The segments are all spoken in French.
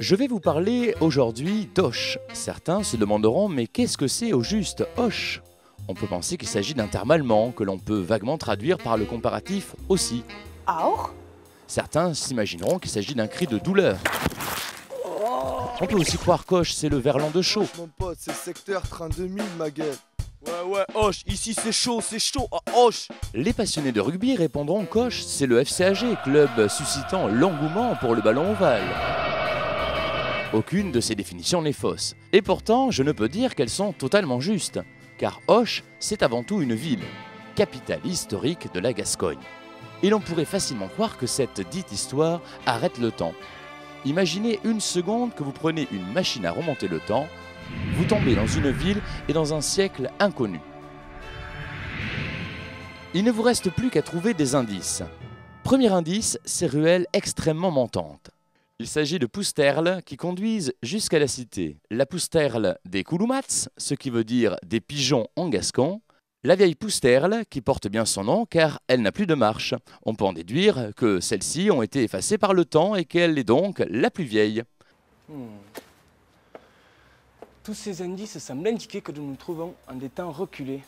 Je vais vous parler aujourd'hui d'Auch. Certains se demanderont mais qu'est-ce que c'est au juste Auch? On peut penser qu'il s'agit d'un terme allemand que l'on peut vaguement traduire par le comparatif aussi. Auch? Certains s'imagineront qu'il s'agit d'un cri de douleur. On peut aussi croire qu'Auch c'est le verlan de chaud. Mon pote, c'est secteur train 2000, ma gueule. Ouais, Auch, ici c'est chaud, Auch. Les passionnés de rugby répondront qu'Auch c'est le FCAG, club suscitant l'engouement pour le ballon ovale. Aucune de ces définitions n'est fausse. Et pourtant, je ne peux dire qu'elles sont totalement justes. Car Auch, c'est avant tout une ville, capitale historique de la Gascogne. Et l'on pourrait facilement croire que cette dite histoire arrête le temps. Imaginez une seconde que vous prenez une machine à remonter le temps, vous tombez dans une ville et dans un siècle inconnu. Il ne vous reste plus qu'à trouver des indices. Premier indice, ces ruelles extrêmement montantes. Il s'agit de Pusterles qui conduisent jusqu'à la cité. La Pusterle des Couloumats, ce qui veut dire des pigeons en gascon. La vieille Pusterle qui porte bien son nom car elle n'a plus de marche. On peut en déduire que celles-ci ont été effacées par le temps et qu'elle est donc la plus vieille. Tous ces indices semblent indiquer que nous nous trouvons en des temps reculés.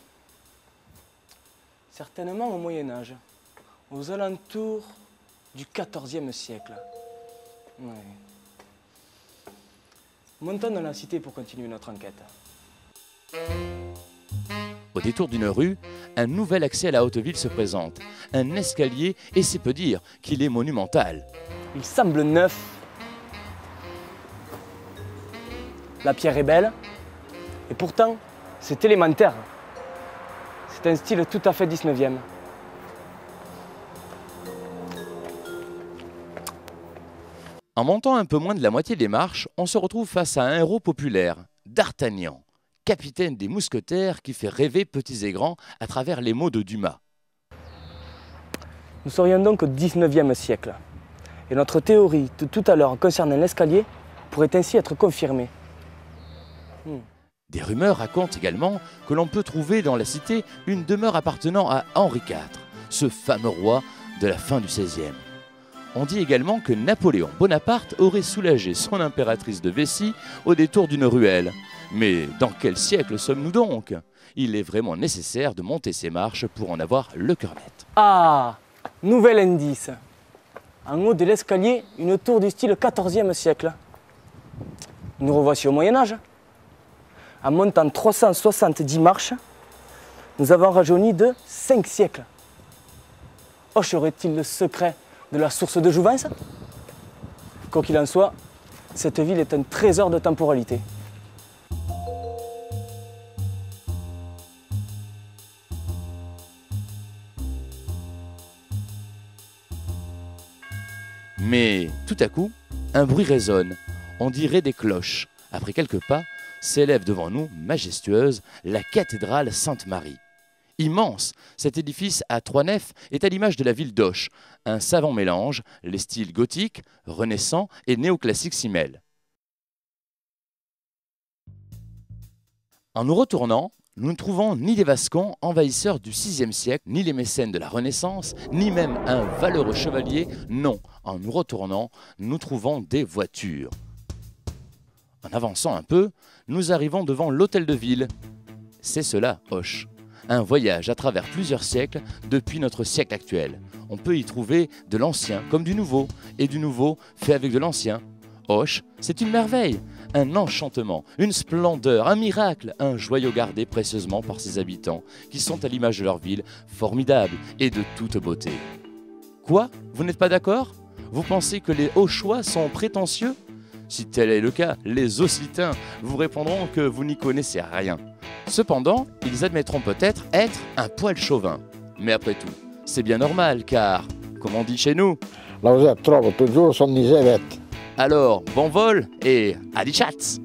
Certainement au Moyen-Âge, aux alentours du XIVe siècle. Ouais. Montons dans la cité pour continuer notre enquête. Au détour d'une rue, un nouvel accès à la haute ville se présente. Un escalier, et c'est peu dire qu'il est monumental. Il semble neuf. La pierre est belle, et pourtant, c'est élémentaire. C'est un style tout à fait 19e. En montant un peu moins de la moitié des marches, on se retrouve face à un héros populaire, D'Artagnan, capitaine des mousquetaires qui fait rêver petits et grands à travers les mots de Dumas. Nous serions donc au 19e siècle. Et notre théorie de tout à l'heure concernant l'escalier pourrait ainsi être confirmée. Des rumeurs racontent également que l'on peut trouver dans la cité une demeure appartenant à Henri IV, ce fameux roi de la fin du XVIe. On dit également que Napoléon Bonaparte aurait soulagé son impératrice de vessie au détour d'une ruelle. Mais dans quel siècle sommes-nous donc? Il est vraiment nécessaire de monter ces marches pour en avoir le cœur net. Ah! Nouvel indice. En haut de l'escalier, une tour du style 14e siècle. Nous revoici au Moyen-Âge. En montant 370 marches, nous avons rajeuni de 5 siècles. Auch aurait-il le secret de la source de jouvence? Quoi qu'il en soit, cette ville est un trésor de temporalité. Mais tout à coup, un bruit résonne, on dirait des cloches. Après quelques pas, s'élève devant nous, majestueuse, la cathédrale Sainte-Marie. Immense, cet édifice à 3 nefs est à l'image de la ville d'Auch. Un savant mélange, les styles gothiques, renaissants et néoclassiques s'y mêlent. En nous retournant, nous ne trouvons ni des Vascons, envahisseurs du VIe siècle, ni les mécènes de la Renaissance, ni même un valeureux chevalier. Non, en nous retournant, nous trouvons des voitures. En avançant un peu, nous arrivons devant l'hôtel de ville. C'est cela, Auch. Un voyage à travers plusieurs siècles depuis notre siècle actuel. On peut y trouver de l'ancien comme du nouveau, et du nouveau fait avec de l'ancien. Auch, c'est une merveille, un enchantement, une splendeur, un miracle, un joyau gardé précieusement par ses habitants, qui sont à l'image de leur ville, formidables et de toute beauté. Quoi? Vous n'êtes pas d'accord? Vous pensez que les Auchois sont prétentieux? Si tel est le cas, les Occitans vous répondront que vous n'y connaissez rien. Cependant, ils admettront peut-être être un poil chauvin. Mais après tout, c'est bien normal car, comme on dit chez nous, la trovo toujours son nisevette. Alors, bon vol et à des chats!